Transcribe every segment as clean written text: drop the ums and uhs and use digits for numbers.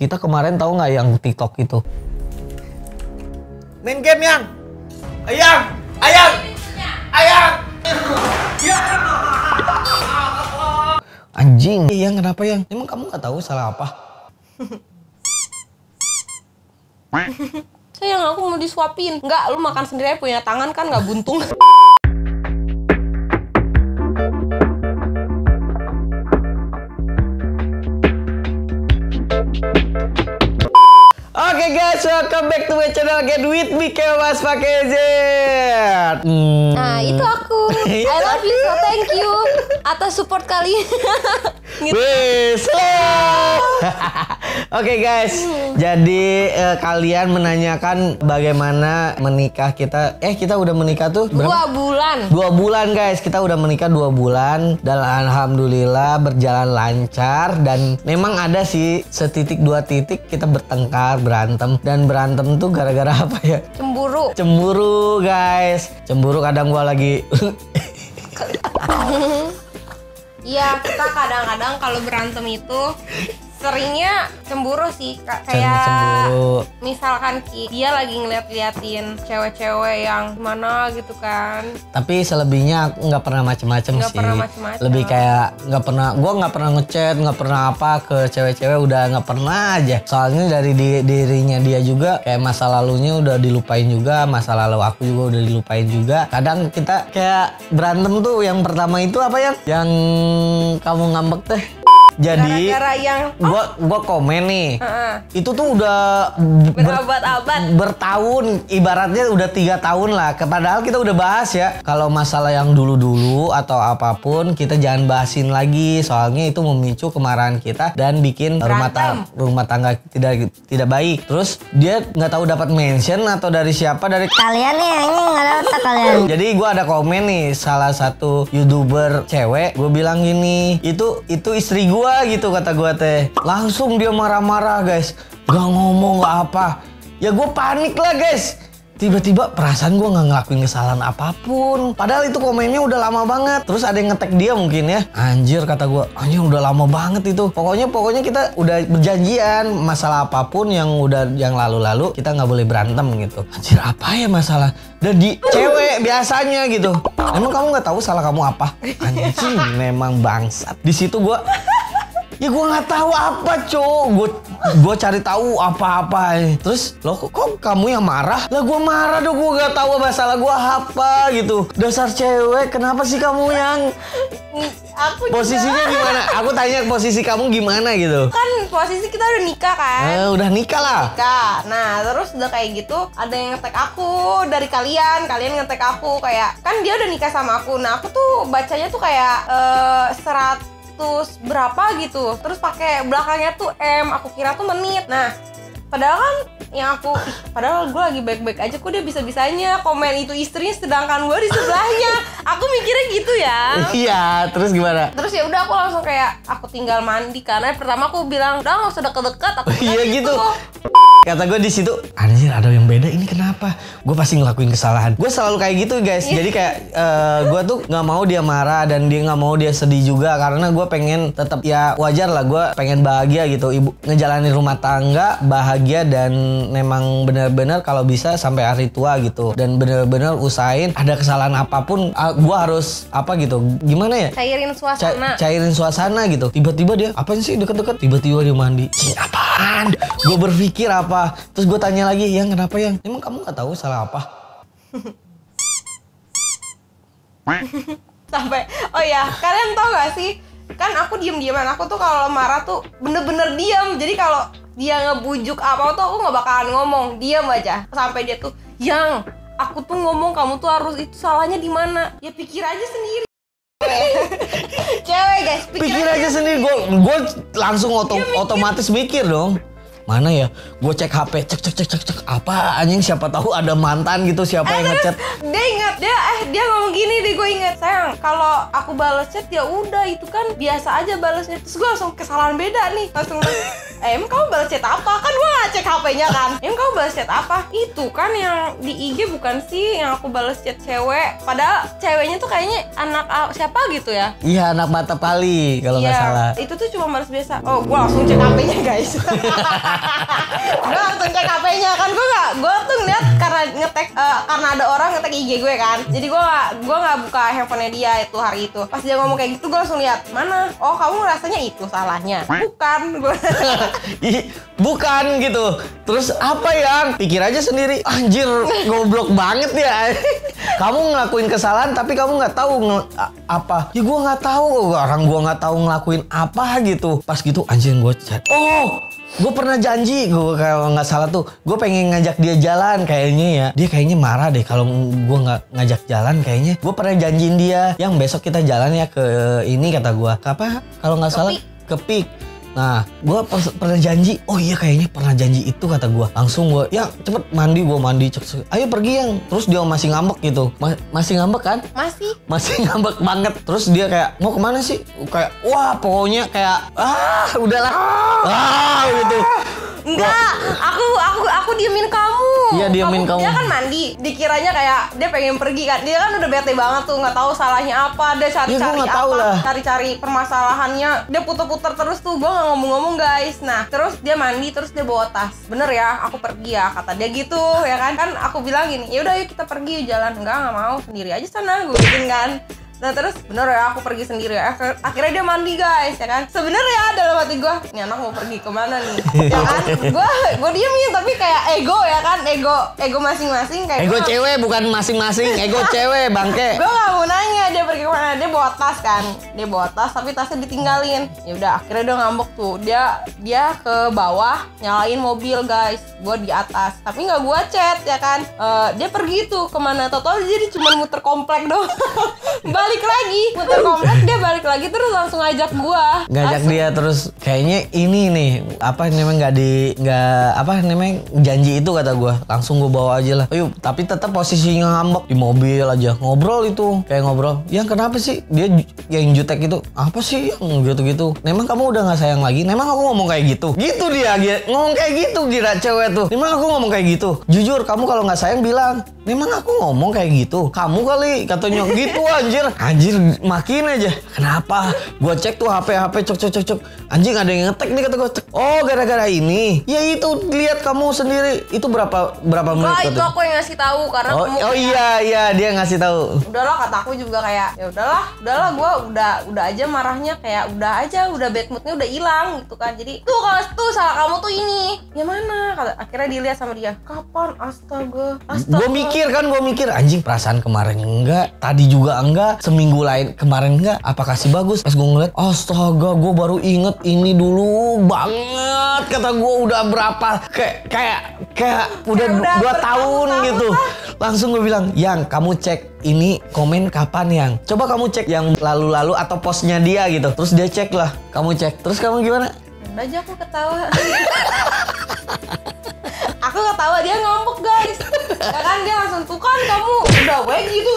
Kita kemarin tahu nggak yang TikTok itu? Main game yang. Ayang. Ayang. Ayang. Anjing. Yang kenapa yang? Emang kamu nggak tahu salah apa? Sayang, aku mau disuapin. Enggak, lu makan sendiri aja, punya tangan kan nggak buntung. Oke guys, welcome back to my channel Get With Me Kemas Pakai Z. Nah, itu aku. I love you, so thank you atas support kalian. Gitu. Wih, Oke guys, jadi kalian menanyakan bagaimana menikah kita. Kita udah menikah tuh berapa? 2 bulan. 2 bulan guys, kita udah menikah 2 bulan dan alhamdulillah berjalan lancar. Dan memang ada sih setitik 2 titik kita bertengkar, berantem. Dan berantem tuh gara-gara apa ya? Cemburu. Cemburu guys. Cemburu kadang gua lagi Iya, kita kadang-kadang kalau berantem itu seringnya cemburu sih, kayak cemburu. misalkan dia lagi ngeliat-liatin cewek-cewek yang gimana gitu kan. Tapi selebihnya aku nggak pernah macem-macem sih. Pernah macem-macem. Lebih kayak nggak pernah, gue nggak pernah ngechat, nggak pernah apa ke cewek-cewek, udah nggak pernah aja. Soalnya dari dirinya dia juga kayak masa lalunya udah dilupain juga, masa lalu aku juga udah dilupain juga. Kadang kita kayak berantem tuh yang pertama itu apa ya? Yang kamu ngambek teh. Jadi gara-gara yang gua komen nih. Itu tuh udah berabad-abad, bertahun, ibaratnya udah 3 tahun lah. Padahal kita udah bahas ya. Kalau masalah yang dulu-dulu atau apapun kita jangan bahasin lagi. Soalnya itu memicu kemarahan kita dan bikin rumah tangga tidak baik. Terus dia nggak tahu dapat mention atau dari siapa, dari Kalian nih ini nggak ada otak kalian. Jadi gue ada komen nih salah satu YouTuber cewek, gue bilang gini, itu istri gue gitu kata gue teh. Langsung dia marah-marah guys, gak ngomong gak apa. Ya gue panik lah guys. Tiba-tiba perasaan gue gak ngelakuin kesalahan apapun. Padahal itu komennya udah lama banget. Terus ada yang nge-tag dia mungkin ya. Anjir kata gue, anjir udah lama banget itu. Pokoknya kita udah berjanjian masalah apapun yang lalu-lalu kita nggak boleh berantem gitu. Anjir apa ya masalah? Dan di cewek biasanya gitu. Emang kamu nggak tahu salah kamu apa? Anjing memang bangsat. Di situ gue ya gue nggak tahu apa gue cari tahu apa-apa. Terus loh kok kamu yang marah? Lah gue marah dong, gue nggak tahu masalah gue apa gitu. Dasar cewek, kenapa sih kamu yang posisinya gimana? Aku tanya posisi kamu gimana gitu. Kan posisi kita udah nikah kan? Udah nikah lah. Nikah. Nah terus udah kayak gitu ada yang nge-tag aku dari kalian nge-tag aku kayak kan dia udah nikah sama aku. Nah aku tuh bacanya tuh kayak 100 berapa gitu, terus pakai belakangnya tuh M, aku kira tuh menit. Nah padahal kan yang aku padahal gue lagi baik-baik aja, kok dia bisa-bisanya komen itu istrinya sedangkan gue di sebelahnya. Aku mikirnya gitu ya. Iya, terus gimana? Terus ya udah aku langsung kayak aku tinggal mandi karena pertama aku bilang udah nggak usah deket-deket. Iya gitu. Kata gue di situ, anjir ada yang beda ini kenapa? Gue pasti ngelakuin kesalahan. Gue selalu kayak gitu guys. Jadi kayak gue tuh nggak mau dia marah dan dia nggak mau dia sedih juga karena gue pengen tetap ya wajar lah, gue pengen bahagia gitu. Ibu ngejalanin rumah tangga bahagia dan memang benar-benar kalau bisa sampai hari tua gitu. Dan benar-benar usahain ada kesalahan apapun gue harus apa gitu. Gimana ya? Cairin suasana. Cairin suasana gitu. Tiba-tiba dia apaan sih deket-deket? Tiba-tiba dia mandi. Apaan? Gue berpikir apa? Terus gue tanya lagi, yang kenapa yang? Emang kamu nggak tahu salah apa? Sampai, oh ya, kalian tau gak sih? Kan aku diem-dieman, aku tuh kalau marah tuh bener-bener diem. Jadi kalau dia ngebujuk apa tuh aku nggak bakalan ngomong, diem aja. Sampai dia tuh, yang aku tuh ngomong kamu tuh harus itu salahnya di mana? Ya pikir aja sendiri. Cewek guys, pikir aja sendiri. Gue langsung otomatis mikir dong. Mana ya? Gue cek HP, cek apa anjing, siapa tahu ada mantan gitu, siapa yang ngechat. Dia ingat, dia ngomong gini deh, gue inget. Sayang, kalau aku balas chat ya udah itu kan biasa aja balasnya. Terus gue langsung kesalahan beda nih, langsung emang kamu balas chat apa? Kan gue nggak cek HP-nya kan. Yang kamu balas chat apa? Itu kan yang di IG bukan sih yang aku balas chat cewek. Padahal ceweknya tuh kayaknya anak siapa gitu ya. Iya, anak mata pali kalau nggak salah. Itu tuh cuma balas biasa. Oh, gue langsung cek HP-nya guys. Gue langsung cek HP-nya kan. Gue tuh ngeliat karena ngetek karena ada orang ngetek IG gue kan. Jadi gue nggak buka handphonenya dia itu hari itu. Pas dia ngomong kayak gitu gue langsung lihat mana. Oh, kamu rasanya itu salahnya. Bukan gue. Bukan gitu. Terus apa yang pikir aja sendiri. Anjir, goblok banget ya. Kamu ngelakuin kesalahan tapi kamu nggak tahu apa. Ya gue nggak tahu. Orang gue nggak tahu ngelakuin apa gitu. Pas gitu anjir gue chat. Oh, gue pernah janji, gue kalau nggak salah tuh, gue pengen ngajak dia jalan kayaknya ya. Dia kayaknya marah deh kalau gue nggak ngajak jalan kayaknya. Gue pernah janjiin dia, yang besok kita jalan ya ke ini kata gue. Apa? Kalau nggak salah ke Pik. Nah, gue pernah janji. Oh iya kayaknya pernah janji itu kata gue. Langsung gue, ya cepet mandi, gue mandi. Ayo pergi yang. Terus dia masih ngambek gitu. Masih ngambek kan? Masih ngambek banget. Terus dia kayak, mau kemana sih? Kayak, wah pokoknya kayak, udahlah. Gitu. Enggak, aku diemin kamu. Iya, diemin kamu. Dia kan mandi, dikiranya kayak dia pengen pergi kan. Dia kan udah bete banget tuh, nggak tahu salahnya apa. Dia cari-cari cari-cari permasalahannya. Dia puter-puter terus tuh, gue nggak ngomong-ngomong guys. Nah, terus dia mandi, terus dia bawa tas. Bener ya, aku pergi ya, kata dia gitu ya kan. Kan aku bilang gini, ya udah yuk kita pergi jalan. Nggak mau, sendiri aja sana, gue bikin kan. Nah terus bener ya aku pergi sendiri ya. Akhirnya dia mandi guys ya kan. Sebenarnya dalam hati gue, ini anak mau pergi kemana nih? Ya kan, gue diemin tapi kayak ego ya kan, ego masing-masing kayak. Ego cewek bukan masing-masing, ego cewek bangke. Gue gak mau nanya dia pergi kemana, dia bawa tas kan, dia bawa tas tapi tasnya ditinggalin. Ya udah akhirnya dia ngambek tuh, dia ke bawah nyalain mobil guys, gue di atas tapi nggak gue chat ya kan. Dia pergi tuh kemana? Total jadi cuma muter komplek doang. Balik lagi muter komplek, dia balik lagi terus langsung ngajak gua. Ngajak dia terus kayaknya ini nih apa namanya janji itu kata gua. Langsung gua bawa aja lah. Ayo, tapi tetap posisinya ngambek di mobil aja. Ngobrol itu, kayak ngobrol. Yang kenapa sih dia yang jutek itu? Apa sih yang gitu-gitu? Memang kamu udah nggak sayang lagi? Memang aku ngomong kayak gitu? Gitu dia ngomong kayak gitu kira cewek tuh. Memang aku ngomong kayak gitu? Jujur kamu kalau nggak sayang bilang. Memang aku ngomong kayak gitu? Kamu kali katanya gitu anjir. Anjir makin aja. Kenapa? Gua cek tuh HP cok. Anjing ada yang ngetek nih kata gua. Oh gara-gara ini. Ya itu lihat kamu sendiri. Itu berapa menit? Itu aku yang ngasih tahu karena kamu. Oh iya dia ngasih tahu. Udahlah kata aku juga kayak ya udahlah gua udah aja marahnya kayak udah bad moodnya udah hilang gitu kan. Jadi tuh kalau tuh salah kamu tuh ini. Ya mana? Akhirnya dilihat sama dia. Kapan? Astaga. Gue mikir anjing perasaan kemarin enggak, tadi juga enggak, seminggu lain kemarin enggak, apa kasih bagus? Pas gue ngeliat, astaga gue baru inget ini dulu banget, kata gue udah berapa, kayak udah 2 tahun gitu. Langsung gue bilang, Yang kamu cek ini komen kapan Yang? Coba kamu cek yang lalu-lalu atau postnya dia gitu. Terus dia cek lah, kamu cek. Terus kamu gimana? Udah aja aku ketawa. Aku ketawa, dia ngambek guys. Ya kan dia langsung tuh kan kamu udah gitu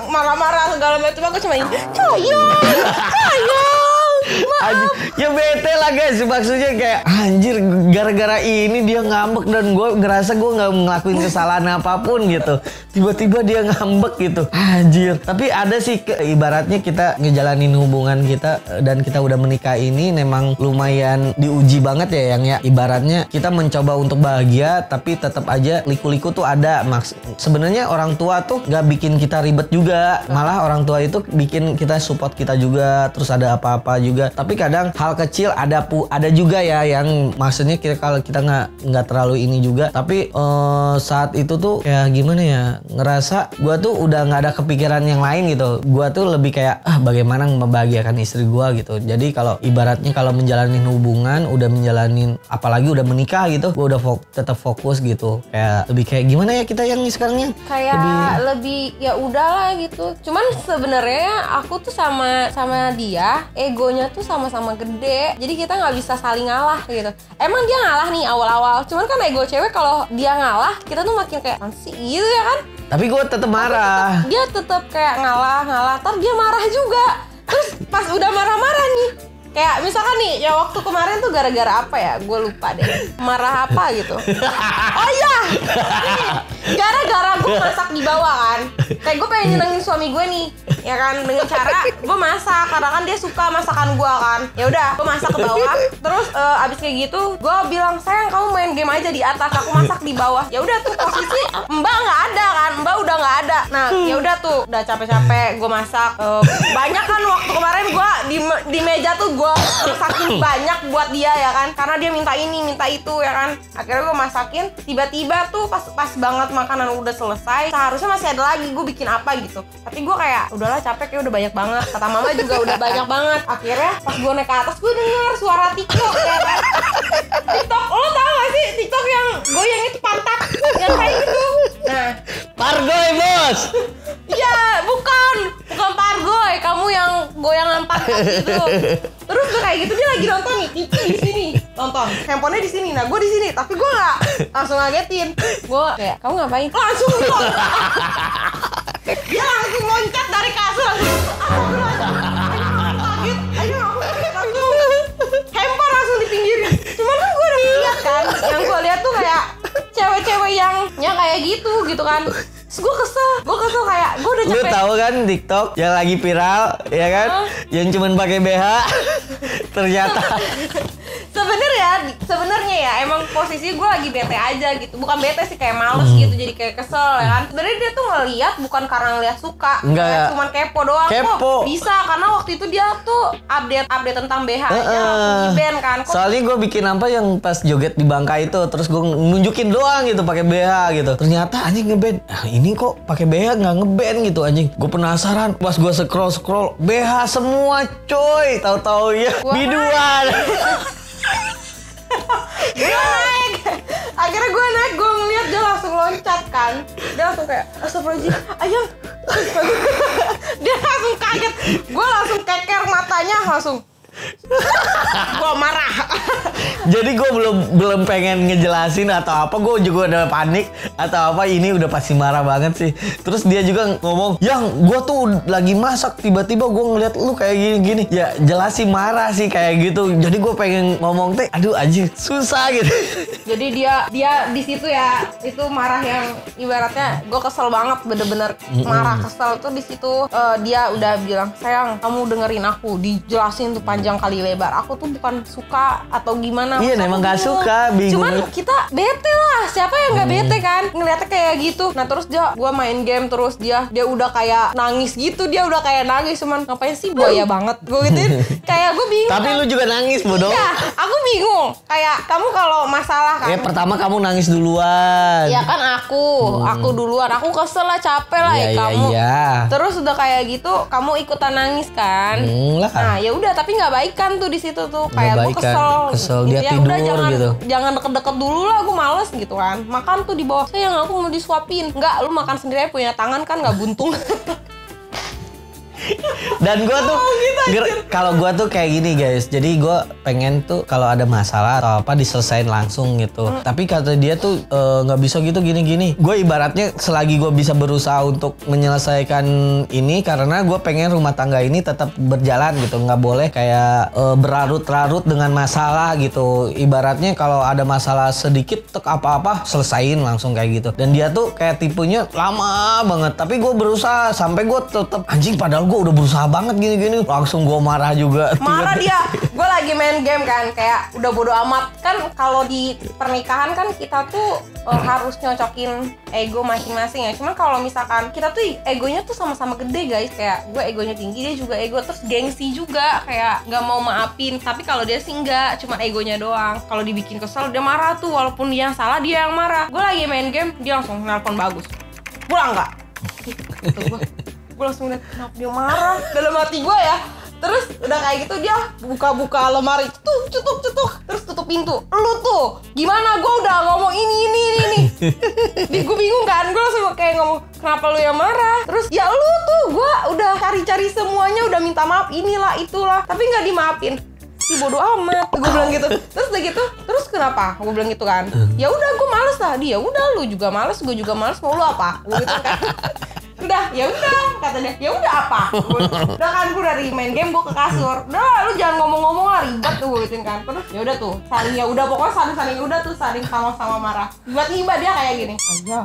marah-marah segala macam. Aku cuma sayang maaf. Ya bete lah guys, maksudnya kayak anjir gara-gara ini dia ngambek dan gue ngerasa gue nggak ngelakuin kesalahan apapun gitu. Tiba-tiba dia ngambek gitu. Anjir. Tapi ada sih ibaratnya kita ngejalanin hubungan kita dan kita udah menikah ini memang lumayan diuji banget ya Yang ya. Ibaratnya kita mencoba untuk bahagia tapi tetap aja liku-liku tuh ada. Sebenarnya orang tua tuh nggak bikin kita ribet juga. Malah orang tua itu bikin kita support kita juga. Terus ada apa-apa juga. Tapi kadang hal kecil ada juga ya yang maksudnya kalau kita nggak terlalu ini juga. Tapi saat itu tuh kayak gimana ya, ngerasa gue tuh udah nggak ada kepikiran yang lain gitu. Gue tuh lebih kayak bagaimana membahagiakan istri gue gitu. Jadi kalau ibaratnya kalau menjalani hubungan udah menjalanin apalagi udah menikah gitu, gue udah tetap fokus gitu. Kayak lebih kayak gimana ya kita yang sekarangnya kayak lebih ya udahlah gitu. Cuman sebenarnya aku tuh sama dia egonya tuh sama-sama gede, jadi kita nggak bisa saling ngalah gitu. Emang dia ngalah nih awal-awal, cuman kan ego cewek kalau dia ngalah kita tuh makin kayak sih gitu ya kan. Tapi gue tetap marah. Dia tetap kayak ngalah, ntar dia marah juga. Terus pas udah marah-marah nih Kayak misalkan nih, ya waktu kemarin tuh gara-gara apa ya? Gue lupa deh. Marah apa gitu. Oh iya, gara-gara gue masak di bawah kan. Kayak gue pengen nyenengin suami gue nih, ya kan, dengan cara gue masak karena kan dia suka masakan gue kan. Ya udah, gue masak ke bawah. Terus abis kayak gitu, gue bilang, sayang kamu main game aja di atas, aku masak di bawah. Ya udah tuh posisi Mbak nggak ada kan, Mbak udah nggak ada. Nah ya udah tuh, udah capek-capek gue masak. Banyak kan waktu kemarin gue di meja tuh gue masakin banyak buat dia ya kan, karena dia minta ini minta itu ya kan. Akhirnya gue masakin, tiba-tiba tuh pas banget makanan udah selesai, seharusnya masih ada lagi gue bikin apa gitu, tapi gue kayak udahlah capek, kayak udah banyak banget, kata mama juga udah banyak banget. Akhirnya pas gue naik ke atas gue denger suara TikTok ya kan. TikTok, lo tau gak sih TikTok yang goyang itu pantat yang kayak gitu? Nah, Pargoy bos. iya, bukan Pargoy, kamu yang goyangan pantat gitu. Terus udah kayak gitu dia lagi nonton nih, TV di sini, nonton, handphonenya di sini, nah gue di sini, tapi gue nggak langsung ngagetin, gue kayak kamu ngapain? Langsung gitu, dia langsung loncat dari kasur, langsung kaget, ayo aku langsung handphone langsung dipinggirin. Cuman kan gue udah lihat kan, yang gue lihat tuh kayak cewek-cewek yang kayak gitu kan. Terus gue kesel kayak gue udah Lu capek. tahu kan TikTok yang lagi viral ya kan, yang cuman pakai BH ternyata sebenarnya ya emang posisi gue lagi bete aja gitu, bukan bete sih, kayak males gitu, jadi kayak kesel ya kan. Sebenarnya dia tuh ngeliat bukan karena ngeliat suka, Enggak. kayak cuman kepo doang. Kepo. Kok bisa, karena waktu itu dia tuh update tentang BH aja langsung di-ban kan. Kok soalnya gue bikin apa yang pas joget di Bangka itu, terus gue nunjukin doang gitu pakai BH gitu, ternyata anjing ngeband. Ini kok pakai BH nggak ngeband gitu anjing. Gue penasaran, pas gue scroll BH semua coy, tahu-tahu ya Gua biduan. gue naik, akhirnya gue naik, gue ngeliat dia langsung loncat kan, dia langsung kayak astagfirullahaladzim, ayang. Dia langsung kaget, gue langsung keker matanya, langsung gue marah. Jadi gue belum pengen ngejelasin atau apa, gue juga udah panik atau apa, ini udah pasti marah banget sih. Terus dia juga ngomong, yang gue tuh lagi masak, tiba-tiba gue ngeliat lu kayak gini-gini. Ya jelas sih marah sih kayak gitu. Jadi gue pengen ngomong teh, aduh anjing susah gitu. Jadi dia di situ ya, itu marah yang ibaratnya gue kesel banget, bener-bener marah kesel tuh di situ. Dia udah bilang, sayang kamu dengerin aku, dijelasin tuh panjang kali lebar. Aku tuh bukan suka atau gimana. Iya, Aku emang gak bingung. suka, bingung. Cuman kita bete lah, siapa yang gak bete kan ngeliatnya kayak gitu. Nah terus gue main game, terus dia udah kayak nangis gitu, dia udah kayak nangis, cuman ngapain sih buaya banget gue gituin. Kayak gue bingung. Tapi lu juga nangis bodoh. Iya, aku bingung. Kayak kamu kalau masalah kan. Ya pertama kamu nangis duluan. Ya kan aku duluan, aku kesel lah, capek lah Iya, ya iya, kamu. iya. Terus udah kayak gitu, kamu ikutan nangis kan? Lah. Nah ya udah, tapi nggak baikan tuh di situ tuh, kayak gue baikan. Kesel, dia ya udah, tidur gitu. Jangan deket-deket dulu lah, gue males gitu kan. Makan tuh di bawah, sayang aku mau disuapin. Enggak, lu makan sendiri aja, punya tangan kan, nggak buntung. Dan gue tuh gitu, kalau gue tuh kayak gini guys, jadi gue pengen tuh kalau ada masalah atau apa diselesain langsung gitu. Tapi kata dia tuh nggak bisa gitu gini-gini. Gue ibaratnya selagi gue bisa berusaha untuk menyelesaikan ini, karena gue pengen rumah tangga ini tetap berjalan gitu, nggak boleh kayak berlarut-larut dengan masalah gitu. Ibaratnya kalau ada masalah sedikit tek apa-apa selesain langsung kayak gitu. Dan dia tuh kayak tipenya lama banget, tapi gue berusaha sampai gue tetap anjing, padahal gue udah berusaha banget gini-gini, langsung gue marah juga. Marah dia, gue lagi main game kan, kayak udah bodo amat. Kan kalau di pernikahan kan kita tuh harus nyocokin ego masing-masing ya. Cuman kalau misalkan kita tuh egonya tuh sama-sama gede guys, kayak gue egonya tinggi, dia juga ego, terus gengsi juga, kayak nggak mau maafin. Tapi kalau dia sih enggak, cuman egonya doang. Kalau dibikin kesel dia marah tuh, walaupun dia yang salah dia yang marah. Gue lagi main game, dia langsung nelpon Bagus, pulang nggak? Gitu gue langsung liat, kenapa dia marah dalam hati gue ya. Terus udah kayak gitu dia buka lemari, cetuk, terus tutup pintu. Lu tuh gimana, gue udah ngomong ini. Gue bingung kan, gue langsung kayak ngomong, kenapa lu yang marah? Terus ya lu tuh, gue udah cari semuanya, udah minta maaf inilah itulah, tapi nggak dimaafin. Ih bodo amat, gue bilang gitu. Terus udah gitu, terus kenapa? Gue bilang gitu kan. Ya udah gue males lah. Dia udah, lu juga males, gue juga males, mau lu apa? Gue gitu kan. Udah, ya udah, kata dia. Ya udah apa? Udah kan gue dari main game gue ke kasur. Udah, lu jangan ngomong-ngomong lah, ribet tuh gitu kan. Terus ya udah tuh, saling ya udah pokoknya saling udah tuh saling sama-sama marah. Tiba-tiba dia kayak gini. Ayah.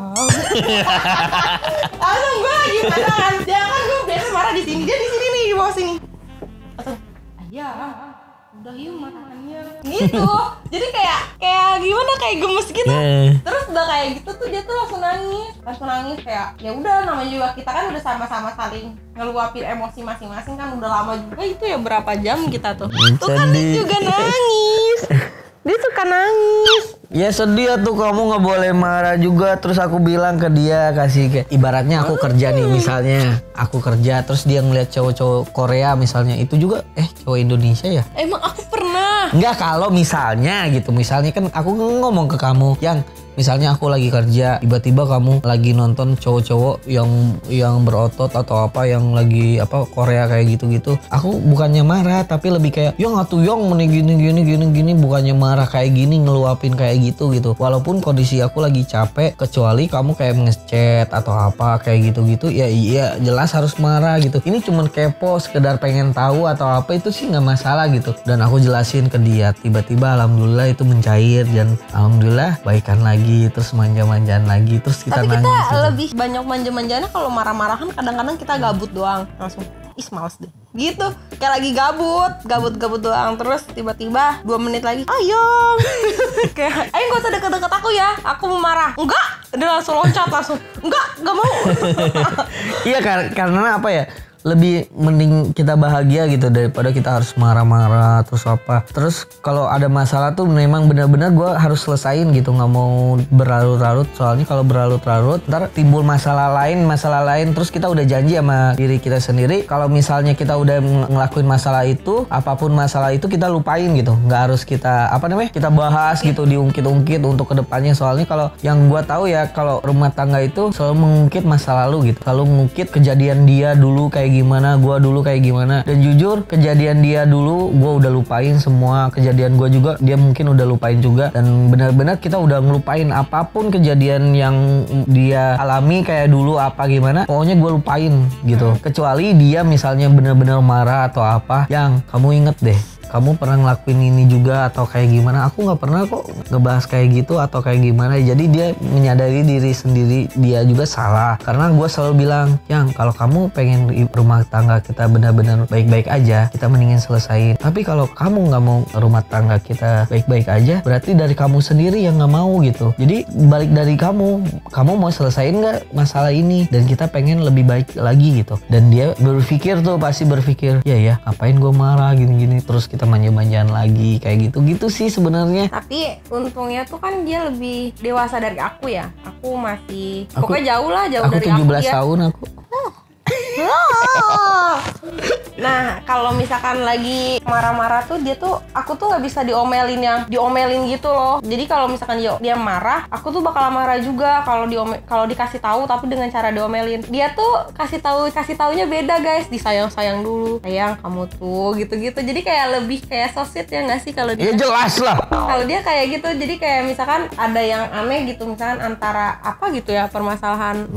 Langsung gue lagi marah kan. Dia kan gue biasa marah di sini, dia di sini nih di bawah sini. Langsung, ayah, udah yuk marahannya. Gitu. Jadi kayak gimana kayak gemes gitu. Terus udah kayak gitu tuh dia tuh langsung nangis kayak ya udah namanya juga kita kan udah sama-sama saling ngeluapin emosi masing-masing kan udah lama juga itu ya berapa jam kita tuh. Tuh kan dia juga nangis. Dia suka nangis. Ya sedih tuh, kamu nggak boleh marah juga. Terus aku bilang ke dia, kasih kayak ibaratnya aku kerja nih, misalnya aku kerja terus dia ngeliat cowok-cowok Korea misalnya, itu juga cowok Indonesia ya? Emang aku pernah. Enggak, kalau misalnya gitu, misalnya kan aku ngomong ke kamu yang misalnya aku lagi kerja, tiba-tiba kamu lagi nonton cowok-cowok yang berotot atau apa, yang lagi apa Korea kayak gitu-gitu. Aku bukannya marah, tapi lebih kayak, "Yang atuh yang meni gini," bukannya marah kayak gini, ngeluapin kayak gitu. Walaupun kondisi aku lagi capek, kecuali kamu kayak ngechat atau apa kayak gitu-gitu, ya iya jelas harus marah gitu. Ini cuman kepo, sekedar pengen tahu atau apa, itu sih nggak masalah gitu. Dan aku jelasin ke dia, tiba-tiba alhamdulillah itu mencair dan alhamdulillah baikan lagi, terus manja-manjaan lagi, terus kita tapi nangis. Tapi kita gitu. lebih banyak manja-manjanya kalau marah-marahan, kadang-kadang kita gabut doang langsung. Males deh. Gitu, kayak lagi gabut doang. Terus tiba-tiba 2 menit lagi, ayo. Kayak, ayo gak usah deket-deket aku ya, aku mau marah. Enggak, dia langsung loncat langsung. Enggak mau. Iya karena apa ya? Lebih mending kita bahagia gitu daripada kita harus marah-marah terus apa. Terus kalau ada masalah tuh memang benar-benar gue harus selesain gitu, nggak mau berlarut-larut. Soalnya kalau berlarut-larut ntar timbul masalah lain terus kita udah janji sama diri kita sendiri kalau misalnya kita udah ngelakuin masalah itu, apapun masalah itu kita lupain gitu, nggak harus kita kita bahas gitu, diungkit-ungkit untuk kedepannya. Soalnya kalau yang gue tahu ya, kalau rumah tangga itu selalu mengungkit masa lalu gitu, selalu mengungkit kejadian dia dulu kayak gimana, gue dulu kayak gimana. Dan jujur kejadian dia dulu gue udah lupain semua, kejadian gue juga dia mungkin udah lupain juga. Dan benar-benar kita udah ngelupain apapun kejadian yang dia alami kayak dulu apa gimana, pokoknya gue lupain gitu. Kecuali dia misalnya benar-benar marah atau apa, yang kamu inget deh, kamu pernah ngelakuin ini juga atau kayak gimana. Aku nggak pernah kok ngebahas kayak gitu atau kayak gimana. Jadi dia menyadari diri sendiri dia juga salah. Karena gue selalu bilang, yang kalau kamu pengen rumah tangga kita benar-benar baik-baik aja, kita mendingin selesain. Tapi kalau kamu nggak mau rumah tangga kita baik-baik aja, berarti dari kamu sendiri yang nggak mau gitu. Jadi balik dari kamu mau selesain nggak masalah ini, dan kita pengen lebih baik lagi gitu. Dan dia pasti berpikir, ya ngapain gue marah gini-gini, terus kita manja-manjaan lagi kayak gitu sih sebenarnya. Tapi untungnya tuh kan dia lebih dewasa dari aku ya. Aku masih pokoknya jauh dari aku. Aku 17 tahun aku. Nah, kalau misalkan lagi marah-marah tuh aku tuh nggak bisa diomelin gitu loh. Jadi kalau misalkan dia marah, aku tuh bakal marah juga kalau dikasih tahu, tapi dengan cara diomelin. Dia tuh kasih taunya beda guys, disayang-sayang dulu, sayang kamu tuh gitu-gitu. Jadi kayak lebih kayak so sweet ya nggak sih kalau dia? Ya jelas lah. Kalau dia kayak gitu, jadi kayak misalkan ada yang aneh gitu, misalkan antara apa gitu ya permasalahan.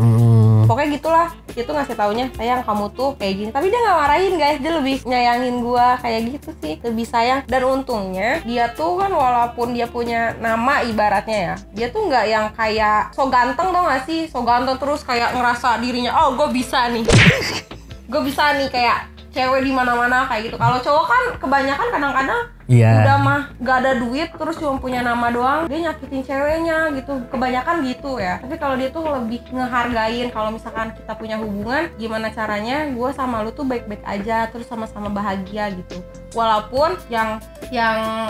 Pokoknya gitulah, dia tuh ngasih taunya, sayang kamu tuh kayak gini. Tapi dia nggak marahin guys, dia lebih nyayangin gua kayak gitu sih, lebih sayang. Dan untungnya dia tuh kan walaupun dia punya nama ibaratnya ya, dia tuh nggak yang kayak so ganteng, tau gak sih? So ganteng terus kayak ngerasa dirinya, oh gue bisa nih, gue bisa nih kayak cewek di mana-mana kayak gitu. Kalau cowok kan kebanyakan kadang-kadang udah mah gak ada duit terus cuma punya nama doang, dia nyakitin ceweknya gitu, kebanyakan gitu ya. Tapi kalau dia tuh lebih ngehargain kalau misalkan kita punya hubungan, gimana caranya gue sama lu tuh baik-baik aja, terus sama-sama bahagia gitu. Walaupun yang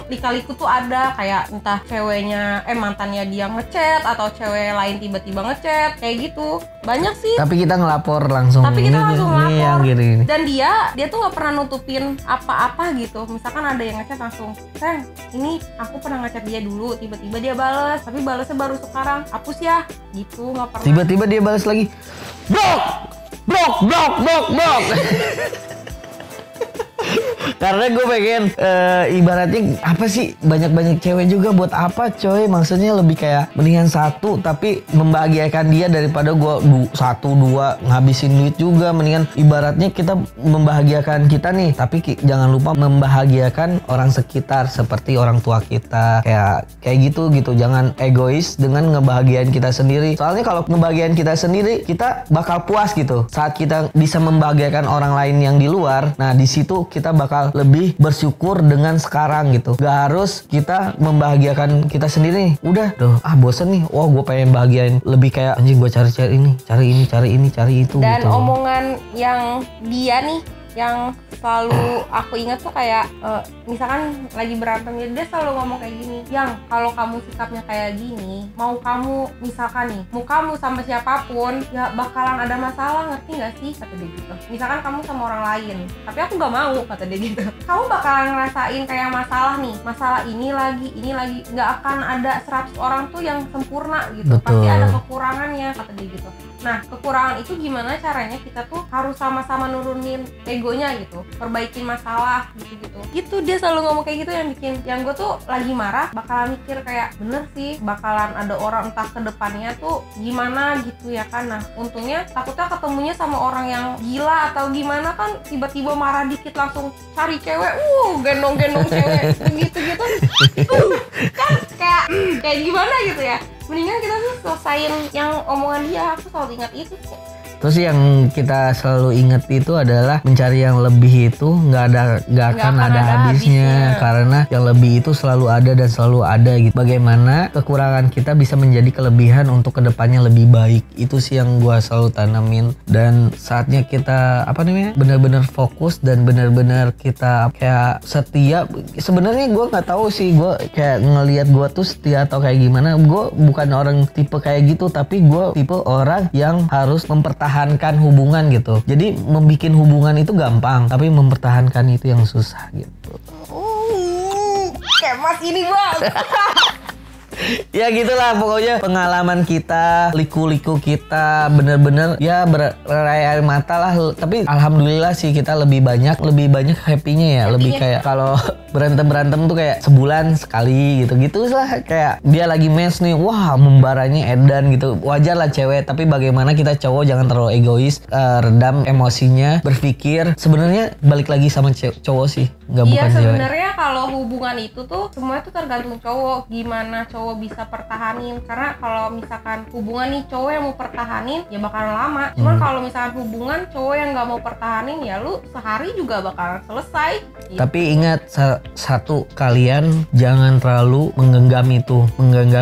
lika-liku tuh ada kayak entah ceweknya mantannya dia ngechat atau cewek lain tiba-tiba ngechat kayak gitu, banyak sih. Tapi kita ngelapor langsung. Ngelapor. Gini. Dan dia tuh nggak pernah nutupin apa-apa gitu. Misalkan ada yang ngechat langsung, sayang ini aku pernah ngechat dia dulu, tiba-tiba dia balas, tapi balasnya baru sekarang, hapus ya gitu. Nggak pernah. Tiba-tiba dia balas lagi, blok. Karena gue pengen ibaratnya apa sih, banyak-banyak cewek juga buat apa coy. Maksudnya lebih kayak mendingan satu tapi membahagiakan dia daripada gue satu dua ngabisin duit juga. Mendingan ibaratnya kita membahagiakan kita nih, tapi jangan lupa membahagiakan orang sekitar seperti orang tua kita. Kayak gitu. Jangan egois dengan ngebahagiain kita sendiri. Soalnya kalau ngebahagiain kita sendiri, kita bakal puas gitu. Saat kita bisa membahagiakan orang lain yang di luar, nah di situ kita bakal lebih bersyukur dengan sekarang gitu. Gak harus kita membahagiakan kita sendiri. Udah, bosen nih. Wah, gue pengen bahagiain lebih kayak anjing, gue cari ini, cari itu. Dan gitu. omongan yang dia nih yang selalu aku ingat tuh kayak misalkan lagi berantem ya, dia selalu ngomong kayak gini, yang kalau kamu sikapnya kayak gini, mau kamu misalkan nih, mau kamu sama siapapun ya bakalan ada masalah, ngerti nggak sih, kata dia gitu. Misalkan kamu sama orang lain tapi aku nggak mau, kata dia gitu, kamu bakalan ngerasain kayak masalah ini lagi, nggak akan ada 100 orang tuh yang sempurna gitu. Betul. Pasti ada kekurangannya, kata dia gitu. Nah, kekurangan itu gimana caranya kita tuh harus sama-sama nurunin egonya gitu, perbaikin masalah gitu. Gitu dia selalu ngomong kayak gitu, yang gue tuh lagi marah bakalan mikir kayak bener sih bakalan ada orang entah ke depannya tuh gimana gitu ya kan. Nah, untungnya takutnya ketemunya sama orang yang gila atau gimana kan, tiba-tiba marah dikit langsung cari cewek, gendong-gendong cewek gitu kan kayak gimana gitu ya. Mendingan kita tuh selesain yang omongan dia. Aku selalu ingat itu sih. Terus yang kita selalu ingat itu adalah mencari yang lebih itu nggak akan ada habisnya. Karena yang lebih itu selalu ada dan selalu ada gitu. Bagaimana kekurangan kita bisa menjadi kelebihan untuk kedepannya lebih baik. Itu sih yang gue selalu tanamin. Dan saatnya kita benar-benar fokus dan benar-benar kita kayak setia. Sebenarnya gue nggak tahu sih, gue kayak ngelihat gue tuh setia atau kayak gimana. Gue bukan orang tipe kayak gitu, tapi gue tipe orang yang harus mempertahankan hubungan gitu. Jadi membikin hubungan itu gampang, tapi mempertahankan itu yang susah gitu. Kayak mas ini bang. Ya gitulah pokoknya pengalaman kita, liku-liku kita bener-bener ya berair mata lah. Tapi alhamdulillah sih kita lebih banyak happy-nya ya. Lebih kayak kalau berantem tuh kayak sebulan sekali gitu lah. Kayak dia lagi mens nih, wah membaranya edan gitu. Wajar lah cewek, tapi bagaimana kita cowok jangan terlalu egois, redam emosinya, berpikir. Sebenarnya balik lagi sama cowok sih, nggak bukan cewek. Iya sebenarnya kalau hubungan itu tuh semuanya tuh tergantung cowok, gimana cowok bisa pertahanin. Karena kalau misalkan hubungan nih cowok yang mau pertahanin ya bakalan lama. Cuman kalau misalkan hubungan cowok yang nggak mau pertahanin ya lu sehari juga bakalan selesai gitu. Tapi ingat satu, kalian jangan terlalu menggenggam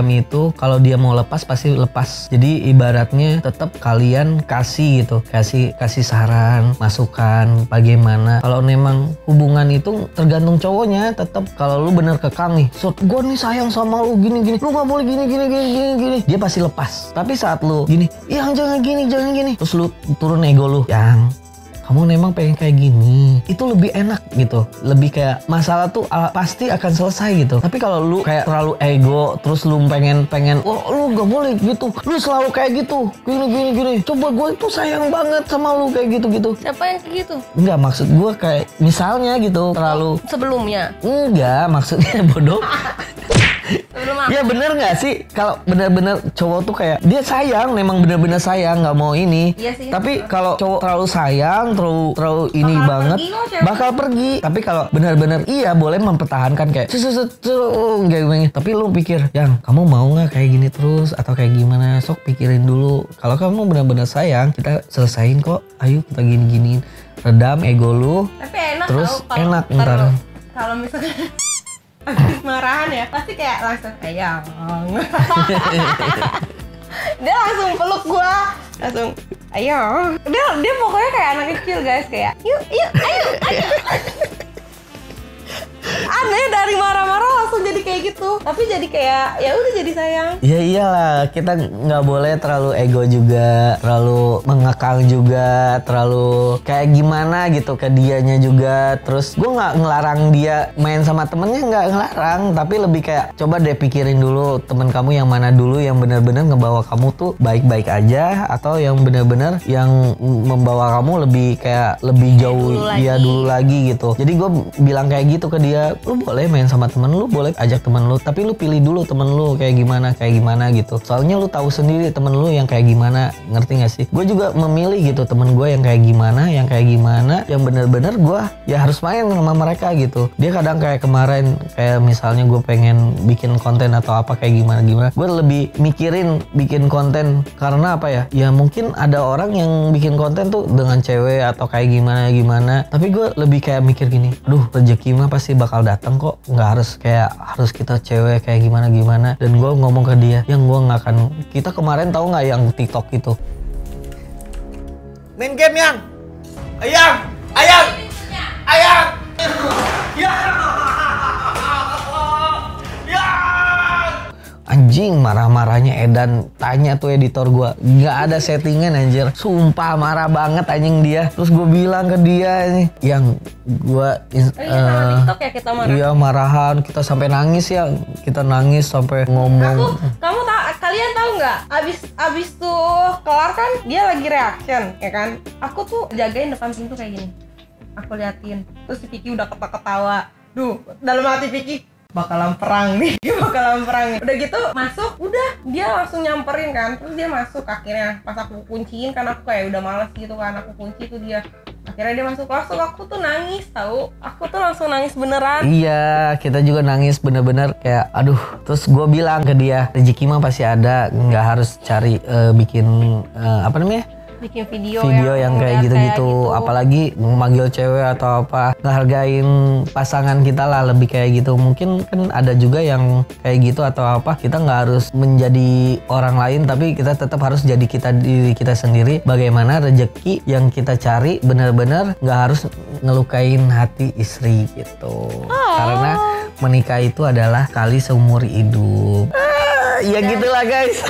itu. Kalau dia mau lepas pasti lepas. Jadi ibaratnya tetap kalian kasih saran, masukan bagaimana. Kalau memang hubungan itu tergantung cowoknya, tetap kalau lu bener kekang nih, gue nih sayang sama lu gini, lu gak boleh gini, dia pasti lepas. Tapi saat lu gini, yang jangan gini, terus lu turun ego lu, yang kamu memang pengen kayak gini, itu lebih enak gitu. Lebih kayak masalah tuh pasti akan selesai gitu. Tapi kalau lu kayak terlalu ego, terus lu pengen, oh lu gak boleh gitu, lu selalu kayak gitu, gini. Coba gue itu sayang banget sama lu kayak gitu. Siapa yang kayak gitu? Enggak, maksud gue kayak misalnya gitu, terlalu sebelumnya. Enggak, maksudnya bodoh. Ya bener nggak sih kalau bener-bener cowok tuh kayak dia sayang, memang bener-bener sayang, nggak mau ini. Iya sih. Tapi kalau cowok terlalu sayang, terlalu ini bakal banget, bakal pergi. Tapi kalau bener-bener iya boleh mempertahankan kayak kayak. Tapi lu pikir, yang kamu mau nggak kayak gini terus atau kayak gimana? Sok pikirin dulu. Kalau kamu bener-bener sayang, kita selesain kok. Ayo kita gini-giniin. Redam ego lu. Tapi enak terus tau, enak ntar. Kalau misalkan habis marahan ya pasti kayak langsung sayang. Dia langsung peluk gua, langsung ayo. Dia pokoknya kayak anak kecil guys, kayak yuk ayo. aneh dari marah-marah langsung jadi kayak gitu. Tapi jadi kayak ya udah jadi sayang. Ya iyalah, kita nggak boleh terlalu ego juga, terlalu mengekang juga, terlalu kayak gimana gitu ke dianya juga. Terus gue nggak ngelarang dia main sama temennya, nggak ngelarang, tapi lebih kayak coba deh pikirin dulu temen kamu yang mana dulu yang benar-benar ngebawa kamu tuh baik-baik aja, atau yang benar-benar yang membawa kamu lebih kayak lebih jauh dulu lagi gitu. Jadi gue bilang kayak gitu ke dia, lu boleh main sama temen lu, boleh ajak temen lu, tapi lu pilih dulu temen lu kayak gimana gitu. Soalnya lu tahu sendiri temen lu yang kayak gimana, ngerti gak sih? Gue juga memilih gitu temen gue yang kayak gimana, yang bener-bener gue ya harus main sama mereka gitu. Dia kadang kayak kemarin, kayak misalnya gue pengen bikin konten atau apa kayak gimana, gue lebih mikirin bikin konten karena apa ya? Ya mungkin ada orang yang bikin konten tuh dengan cewek atau kayak gimana, tapi gue lebih kayak mikir gini, aduh rezeki mah pasti bakal datang kok, nggak harus kita cewek kayak gimana. Dan gue ngomong ke dia, yang gue nggak akan, kita kemarin tahu nggak yang TikTok itu Main game yang. Ayang. Ya. anjing, marah-marahnya Edan. Tanya tuh editor gue, nggak ada settingan anjir, sumpah marah banget anjing dia. Terus gue bilang ke dia nih, yang gue TikTok ya kita marah. Iya marahan, kita sampai nangis ya, kita nangis sampai ngomong. Kalian tahu nggak? Abis tuh kelar kan dia lagi reaction ya kan? Aku tuh jagain depan pintu kayak gini. Aku liatin, terus si Vicky udah ketawa. Duh, dalam hati Vicky bakalan perang nih. Udah gitu masuk, udah dia langsung nyamperin kan. Terus dia masuk akhirnya, pas aku kunciin kan, aku kayak udah males gitu kan, aku kunci tuh dia. Akhirnya dia masuk, langsung aku tuh nangis tahu. Aku tuh langsung nangis beneran. Iya, kita juga nangis bener-bener kayak aduh. Terus gue bilang ke dia, rezeki mah pasti ada, nggak harus cari bikin bikin video yang kayak gitu. Apalagi memanggil cewek atau apa, ngehargain pasangan kita lah, lebih kayak gitu. Mungkin kan ada juga yang kayak gitu atau apa, kita nggak harus menjadi orang lain, tapi kita tetap harus jadi diri kita sendiri. Bagaimana rezeki yang kita cari benar-benar nggak harus ngelukain hati istri gitu. Karena menikah itu adalah kali seumur hidup. Ya gitulah guys.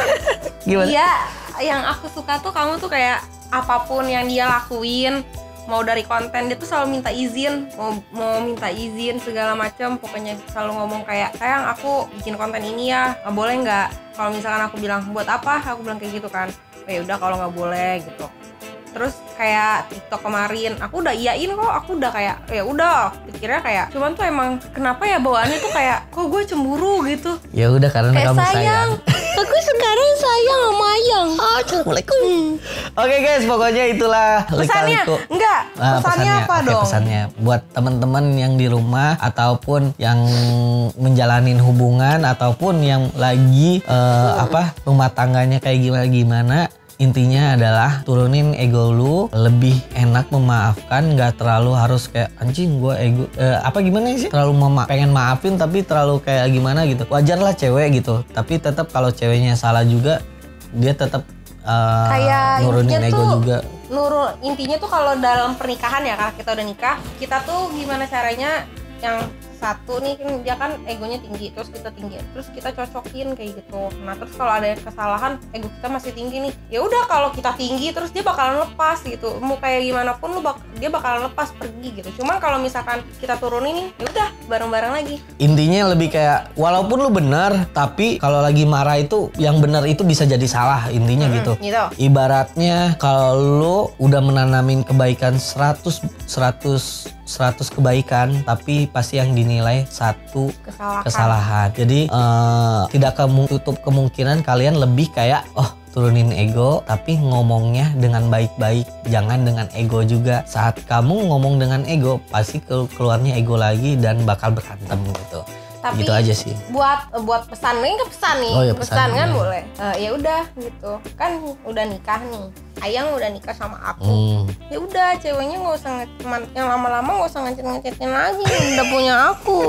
Gimana? Iya, yang aku suka tuh kamu tuh kayak apapun yang dia lakuin, mau dari konten dia tuh selalu minta izin, mau minta izin segala macam. Pokoknya selalu ngomong kayak, sayang aku bikin konten ini ya, nggak boleh nggak? Kalau misalkan aku bilang buat apa, aku bilang kayak gitu kan, ya udah kalau nggak boleh gitu. Terus kayak TikTok kemarin, aku udah iyain kok, aku udah kayak ya udah, pikirnya kayak cuman tuh emang kenapa ya bawaannya tuh kayak kok gue cemburu gitu. Ya udah karena kayak kamu sayang. Aku sekarang sayang sama Ayang. Assalamualaikum. Oke guys, pokoknya itulah pesannya. Lika-liku. Enggak, pesannya apa dong? Pesannya buat teman-teman yang di rumah ataupun yang menjalanin hubungan ataupun yang lagi rumah tangganya kayak gimana. Intinya adalah turunin ego lu, lebih enak memaafkan, nggak terlalu harus kayak anjing gue ego gimana sih, terlalu pengen maafin tapi terlalu kayak gimana gitu. Wajar lah cewek gitu, tapi tetap kalau ceweknya salah juga dia tetap kayak nurunin ego juga. Intinya tuh kalau dalam pernikahan ya, karena kita udah nikah, kita tuh gimana caranya yang satu nih kan dia kan egonya tinggi, terus kita tinggi, terus kita cocokin kayak gitu. Nah terus kalau ada kesalahan, ego kita masih tinggi nih, ya udah kalau kita tinggi terus dia bakalan lepas gitu. Mau kayak gimana pun dia bakalan lepas pergi gitu. Cuman kalau misalkan kita turunin nih, ya udah bareng-bareng lagi. Intinya lebih kayak walaupun lu benar, tapi kalau lagi marah itu yang benar itu bisa jadi salah, intinya gitu. Ibaratnya kalau lu udah menanamin kebaikan 100 kebaikan, tapi pasti yang dinilai 1 kesalahan. Jadi tidak tutup kemungkinan kalian lebih kayak turunin ego, tapi ngomongnya dengan baik-baik, jangan dengan ego juga. Saat kamu ngomong dengan ego, pasti keluarnya ego lagi dan bakal berantem gitu. Tapi gitu aja sih. Buat pesan nih, pesan kan boleh. Ya udah gitu. Kan udah nikah nih. Ayang udah nikah sama aku. Ya udah, ceweknya nggak usah yang lama-lama nggak usah ngecet-ngecetin lagi. Udah punya aku.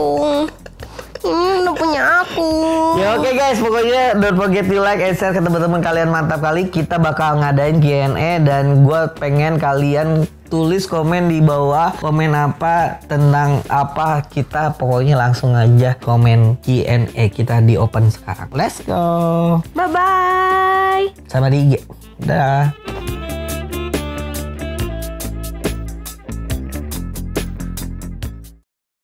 Ya oke guys, pokoknya don't forget to like and share ke teman-teman kalian. Mantap kali, kita bakal ngadain Q&A dan gue pengen kalian tulis komen di bawah, komen apa tentang apa, kita pokoknya langsung aja komen Q&A kita di open sekarang. Let's go. Bye bye. Sama di IG. Dah.